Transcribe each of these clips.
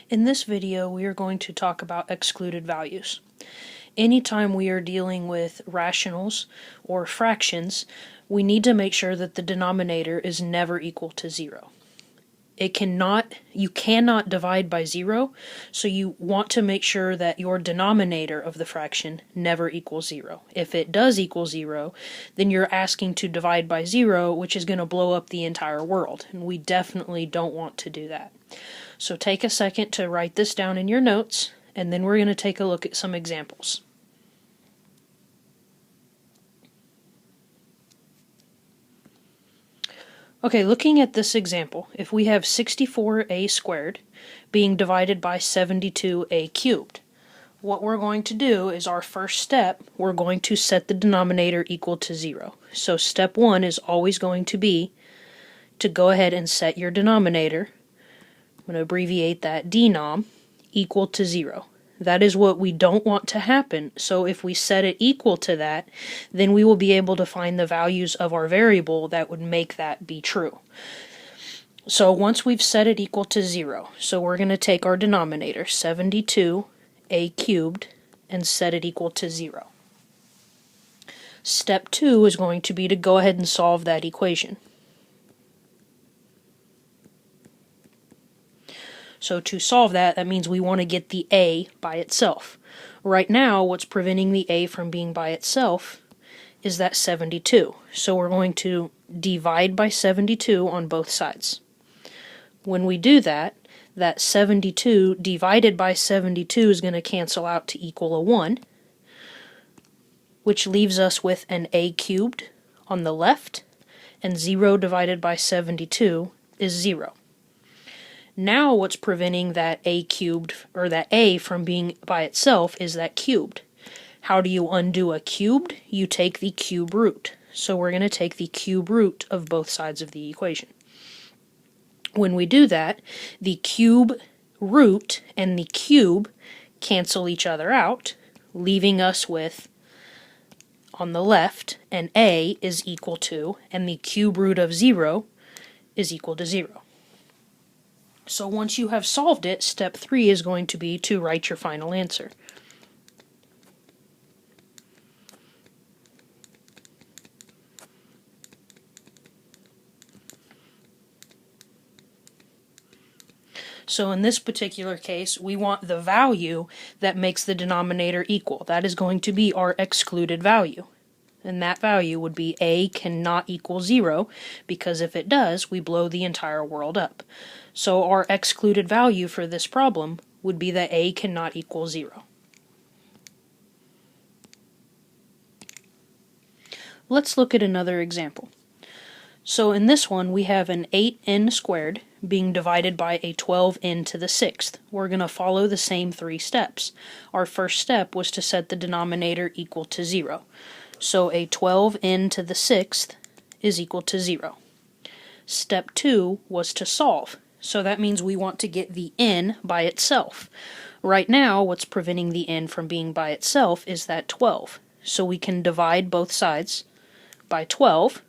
In this video, we are going to talk about excluded values. Anytime we are dealing with rationals or fractions, we need to make sure that the denominator is never equal to 0. You cannot divide by 0, so you want to make sure that your denominator of the fraction never equals 0. If it does equal 0, then you're asking to divide by 0, which is going to blow up the entire world, and we definitely don't want to do that. So take a second to write this down in your notes, and then we're going to take a look at some examples. Okay, looking at this example, if we have 64a squared being divided by 72a cubed, what we're going to do is our first step, we're going to set the denominator equal to 0. So step 1 is always going to be to go ahead and set your denominator, I'm going to abbreviate that, denom, equal to 0. That is what we don't want to happen, so if we set it equal to that, then we will be able to find the values of our variable that would make that be true. So once we've set it equal to 0, so we're going to take our denominator, 72a cubed, and set it equal to 0. Step 2 is going to be to go ahead and solve that equation. So to solve that, that means we want to get the a by itself. Right now, what's preventing the a from being by itself is that 72. So we're going to divide by 72 on both sides. When we do that, that 72 divided by 72 is going to cancel out to equal a 1, which leaves us with an a cubed on the left, and 0 divided by 72 is 0. Now what's preventing that a cubed, or that a from being by itself, is that cubed. How do you undo a cubed? You take the cube root. So we're going to take the cube root of both sides of the equation. When we do that, the cube root and the cube cancel each other out, leaving us with, on the left, an a is equal to, and the cube root of 0 is equal to 0. So once you have solved it, step 3 is going to be to write your final answer. So in this particular case, we want the value that makes the denominator equal. That is going to be our excluded value. And that value would be a cannot equal 0, because if it does, we blow the entire world up. So our excluded value for this problem would be that a cannot equal 0. Let's look at another example. So in this one, we have an 8n squared being divided by a 12n to the 6th. We're going to follow the same 3 steps. Our first step was to set the denominator equal to 0. So a 12n to the 6th is equal to 0. Step 2 was to solve. So that means we want to get the n by itself. Right now, what's preventing the n from being by itself is that 12. So we can divide both sides by 12.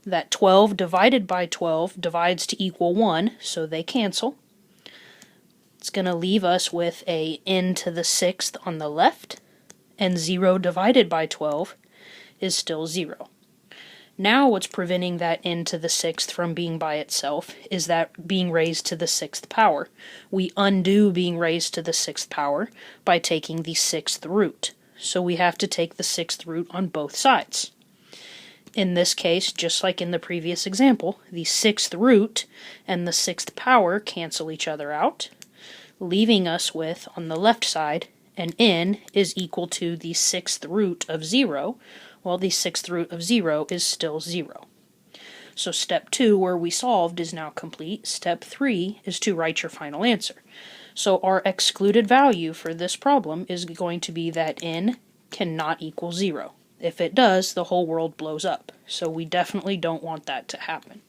That 12 divided by 12 divides to equal 1, so they cancel. It's going to leave us with a n to the 6th on the left, and 0 divided by 12 is still 0. Now what's preventing that n to the 6th from being by itself is that being raised to the 6th power. We undo being raised to the 6th power by taking the 6th root. So we have to take the 6th root on both sides. In this case, just like in the previous example, the 6th root and the 6th power cancel each other out, leaving us with, on the left side, an n is equal to the 6th root of 0, while the 6th root of 0 is still 0. So step 2, where we solved, is now complete. Step 3 is to write your final answer. So our excluded value for this problem is going to be that n cannot equal 0. If it does, the whole world blows up. So we definitely don't want that to happen.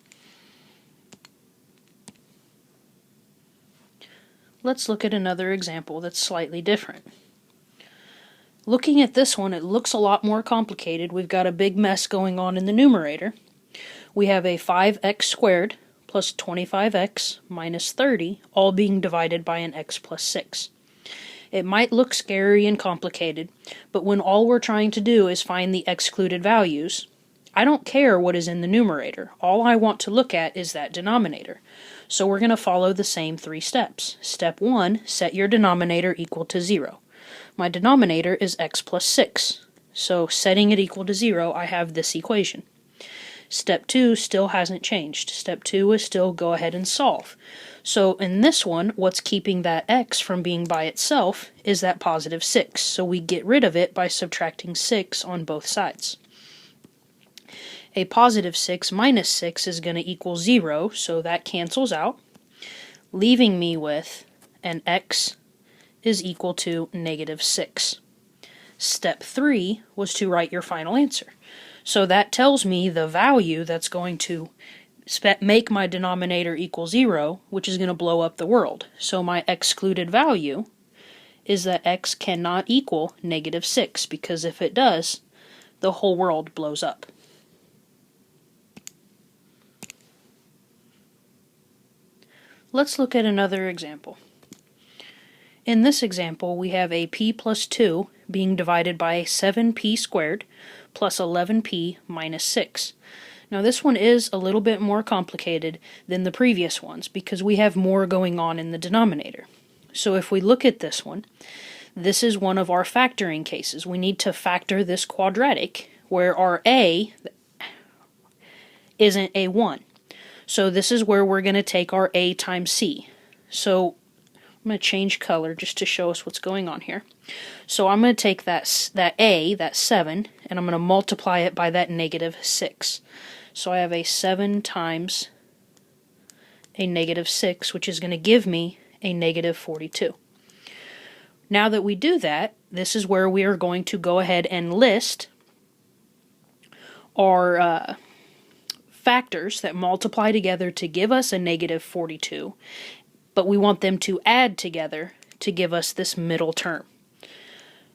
Let's look at another example that's slightly different. Looking at this one, it looks a lot more complicated. We've got a big mess going on in the numerator. We have a 5x squared plus 25x minus 30, all being divided by an x plus 6. It might look scary and complicated, but when all we're trying to do is find the excluded values, I don't care what is in the numerator. All I want to look at is that denominator. So we're going to follow the same 3 steps. Step 1, set your denominator equal to 0. My denominator is x plus 6. So setting it equal to 0, I have this equation. Step 2 still hasn't changed. Step 2 is still go ahead and solve. So in this one, what's keeping that x from being by itself is that positive 6. So we get rid of it by subtracting 6 on both sides. A positive 6 minus 6 is going to equal 0, so that cancels out, leaving me with an x is equal to negative 6. Step 3 was to write your final answer. So that tells me the value that's going to make my denominator equal 0, which is going to blow up the world. So my excluded value is that x cannot equal negative 6, because if it does, the whole world blows up. Let's look at another example. In this example, we have a p plus 2 being divided by 7p squared plus 11p minus 6. Now this one is a little bit more complicated than the previous ones because we have more going on in the denominator. So if we look at this one, this is one of our factoring cases. We need to factor this quadratic where our a isn't a 1. So this is where we're going to take our a times c. So I'm going to change color just to show us what's going on here. So I'm going to take that a, that 7, and I'm going to multiply it by that negative 6. So I have a 7 times a negative 6, which is going to give me a negative 42. Now that we do that, this is where we are going to go ahead and list our factors that multiply together to give us a negative 42, but we want them to add together to give us this middle term.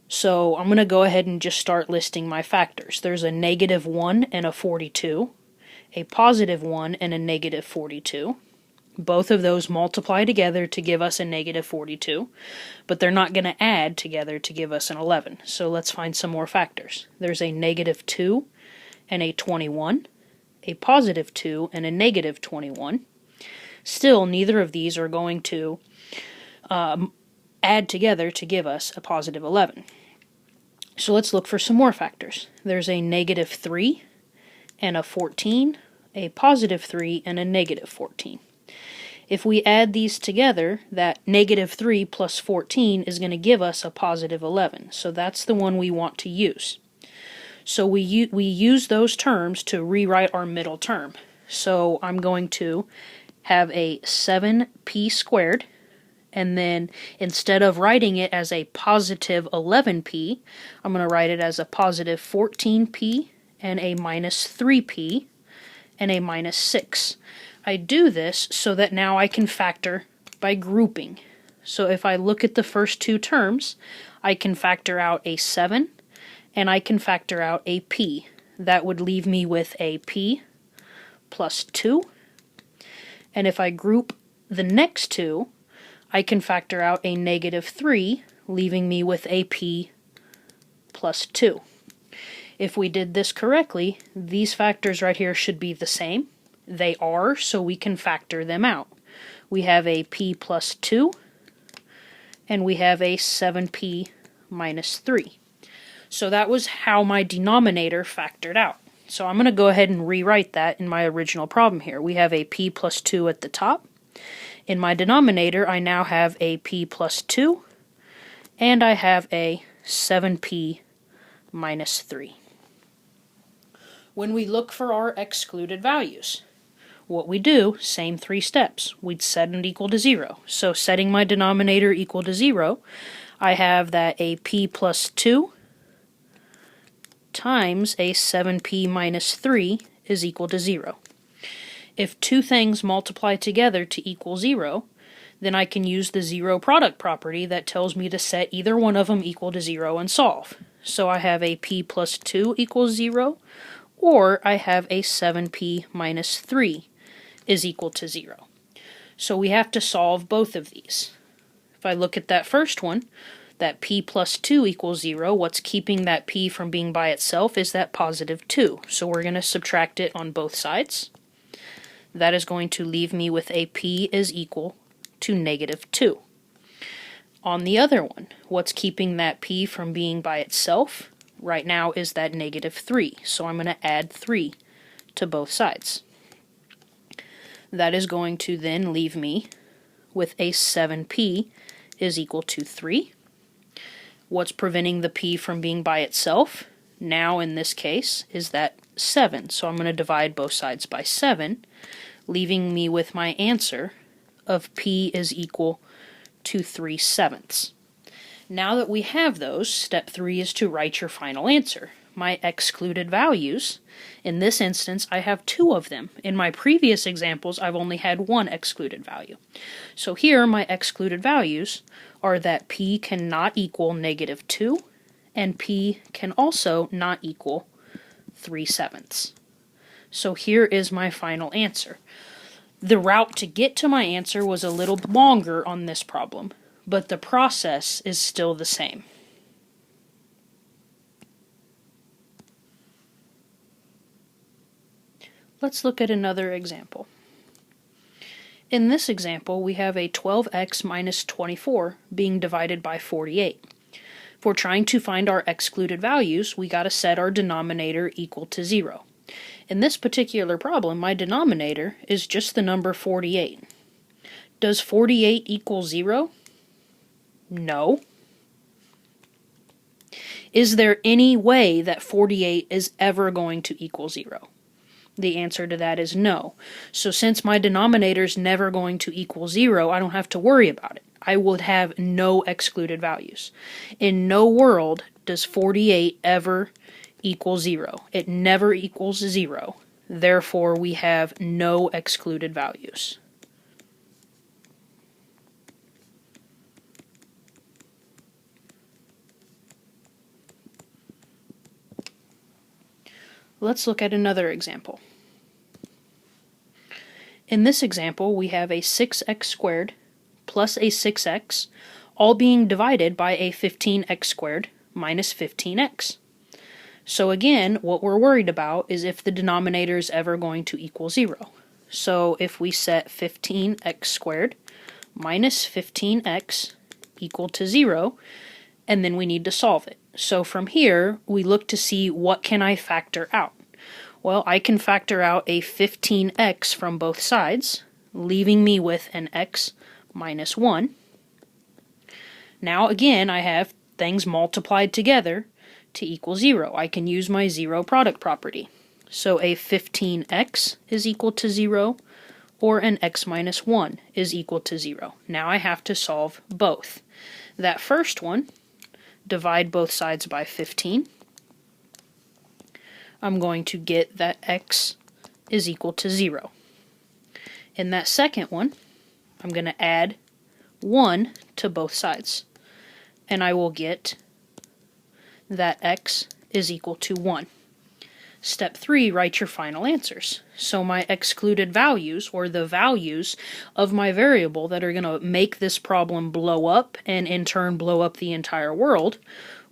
So I'm going to go ahead and just start listing my factors. There's a negative 1 and a 42, a positive 1 and a negative 42. Both of those multiply together to give us a negative 42, but they're not going to add together to give us an 11. So let's find some more factors. There's a negative 2 and a 21. A positive 2 and a negative 21. Still, neither of these are going to add together to give us a positive 11. So let's look for some more factors. There's a negative 3 and a 14, a positive 3 and a negative 14. If we add these together, that negative 3 plus 14 is going to give us a positive 11. So that's the one we want to use. So we use those terms to rewrite our middle term. So I'm going to have a 7p squared, and then instead of writing it as a positive 11p, I'm going to write it as a positive 14p and a minus 3p and a minus 6. I do this so that now I can factor by grouping. So if I look at the first two terms, I can factor out a 7 and I can factor out a p. That would leave me with a p plus 2. And if I group the next two, I can factor out a negative 3, leaving me with a p plus 2. If we did this correctly, these factors right here should be the same. They are, so we can factor them out. We have a p plus 2, and we have a 7p minus 3. So that was how my denominator factored out. So I'm going to go ahead and rewrite that in my original problem here. We have a p plus 2 at the top. In my denominator, I now have a p plus 2, and I have a 7p minus 3. When we look for our excluded values, what we do, same 3 steps. We'd set it equal to 0. So setting my denominator equal to 0, I have that a p plus 2 times a 7p minus 3 is equal to 0. If two things multiply together to equal 0, then I can use the zero product property that tells me to set either one of them equal to 0 and solve. So I have a p plus 2 equals 0, or I have a 7p minus 3 is equal to 0. So we have to solve both of these. If I look at that first one, that p plus 2 equals 0, what's keeping that p from being by itself is that positive 2. So we're going to subtract it on both sides. That is going to leave me with a p is equal to negative 2. On the other one, what's keeping that p from being by itself right now is that negative 3. So I'm going to add 3 to both sides. That is going to then leave me with a 7p is equal to 3. What's preventing the p from being by itself now in this case is that 7. So I'm going to divide both sides by 7, leaving me with my answer of p is equal to 3/7. Now that we have those, step 3 is to write your final answer. My excluded values, in this instance I have 2 of them. In my previous examples I've only had 1 excluded value. So here my excluded values are that p cannot equal negative 2 and p can also not equal 3/7. So here is my final answer. The route to get to my answer was a little longer on this problem, but the process is still the same. Let's look at another example. In this example, we have a 12x minus 24 being divided by 48. If we're trying to find our excluded values, we got to set our denominator equal to 0. In this particular problem, my denominator is just the number 48. Does 48 equal 0? No. Is there any way that 48 is ever going to equal 0? The answer to that is no. So since my denominator is never going to equal 0, I don't have to worry about it. I would have no excluded values. In no world does 48 ever equal 0. It never equals 0. Therefore, we have no excluded values. Let's look at another example. In this example, we have a 6x squared plus a 6x, all being divided by a 15x squared minus 15x. So again, what we're worried about is if the denominator is ever going to equal 0. So if we set 15x squared minus 15x equal to 0, and then we need to solve it. So from here, we look to see what can I factor out. Well, I can factor out a 15x from both sides, leaving me with an x minus 1. Now again, I have things multiplied together to equal 0. I can use my 0 product property. So a 15x is equal to 0, or an x minus 1 is equal to 0. Now I have to solve both. That first one, divide both sides by 15. I'm going to get that x is equal to 0. In that second one, I'm going to add 1 to both sides, and I will get that x is equal to 1. Step 3, write your final answers. So my excluded values, or the values of my variable that are going to make this problem blow up and in turn blow up the entire world,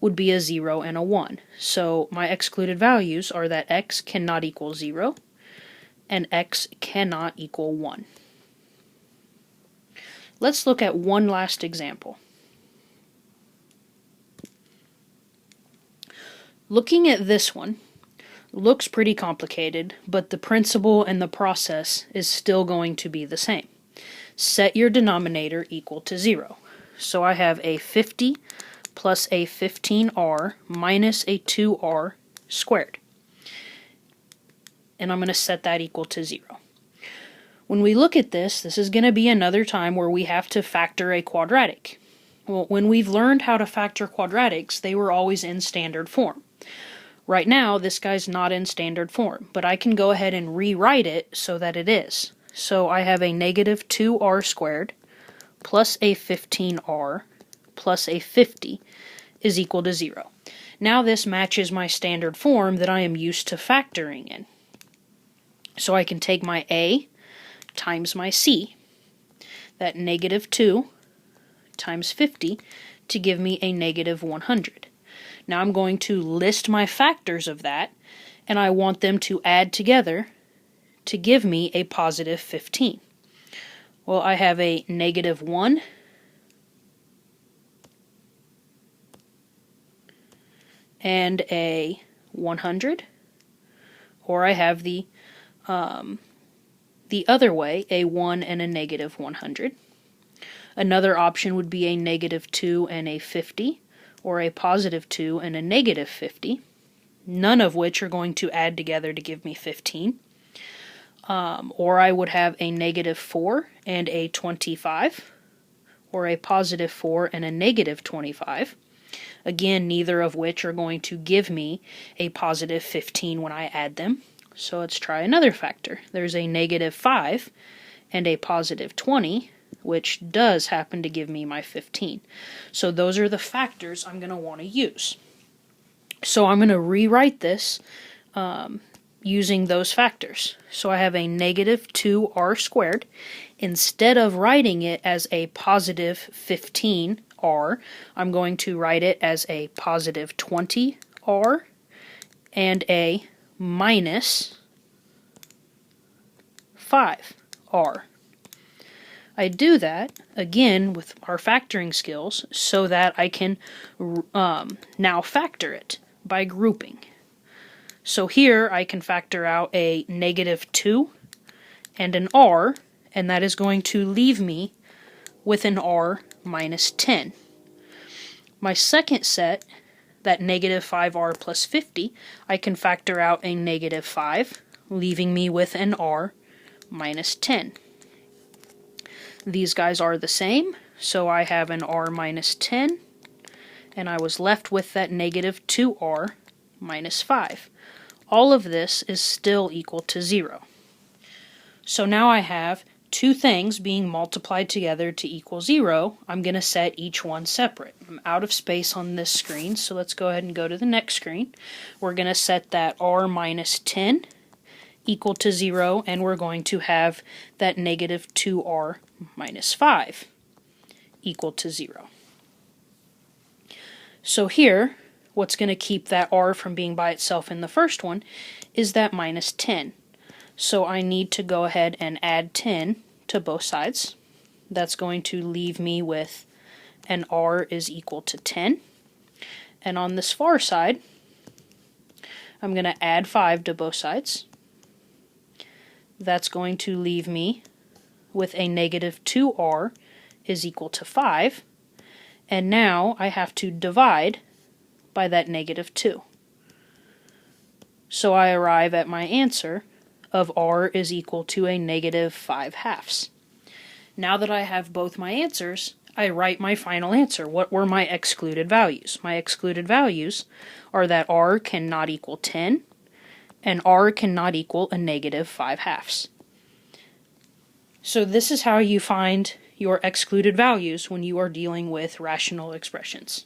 would be a 0 and a 1. So my excluded values are that x cannot equal 0 and x cannot equal 1. Let's look at one last example. Looking at this one, looks pretty complicated, but the principle and the process is still going to be the same. Set your denominator equal to 0. So I have a 50 plus a 15r minus a 2r squared. And I'm going to set that equal to 0. When we look at this is going to be another time where we have to factor a quadratic. Well, when we've learned how to factor quadratics, they were always in standard form. Right now, this guy's not in standard form, but I can go ahead and rewrite it so that it is. So I have a negative 2r squared plus a 15r plus a 50 is equal to 0. Now this matches my standard form that I am used to factoring in. So I can take my a, times my c, that negative 2 times 50, to give me a negative 100. Now I'm going to list my factors of that, and I want them to add together to give me a positive 15. Well, I have a negative 1 and a 100, or I have the other way, a 1 and a negative 100. Another option would be a negative 2 and a 50, or a positive 2 and a negative 50, none of which are going to add together to give me 15. Or I would have a negative 4 and a 25, or a positive 4 and a negative 25. Again, neither of which are going to give me a positive 15 when I add them. So let's try another factor. There's a negative 5 and a positive 20, which does happen to give me my 15. So those are the factors I'm going to want to use. So I'm going to rewrite this using those factors. So I have a negative 2r squared. Instead of writing it as a positive 15r, I'm going to write it as a positive 20r and a minus 5r. I do that, again, with our factoring skills, so that I can now factor it by grouping. So here I can factor out a negative 2 and an r, and that is going to leave me with an r minus 10. My second set, that negative 5r plus 50, I can factor out a negative 5, leaving me with an r minus 10. These guys are the same, so I have an r minus 10, and I was left with that negative 2r minus 5. All of this is still equal to 0. So now I have two things being multiplied together to equal 0. I'm going to set each one separate. I'm out of space on this screen, so let's go ahead and go to the next screen. We're going to set that r minus 10 equal to 0, and we're going to have that negative 2r minus 5 equal to 0. So here, what's going to keep that r from being by itself in the first one is that minus 10. So I need to go ahead and add 10 to both sides. That's going to leave me with an r is equal to 10. And on this far side, I'm going to add 5 to both sides. That's going to leave me with a negative 2r is equal to 5. And now I have to divide by that negative 2. So I arrive at my answer of r is equal to a negative 5/2. Now that I have both my answers, I write my final answer. What were my excluded values? My excluded values are that r cannot equal 10, and r cannot equal a negative 5/2. So this is how you find your excluded values when you are dealing with rational expressions.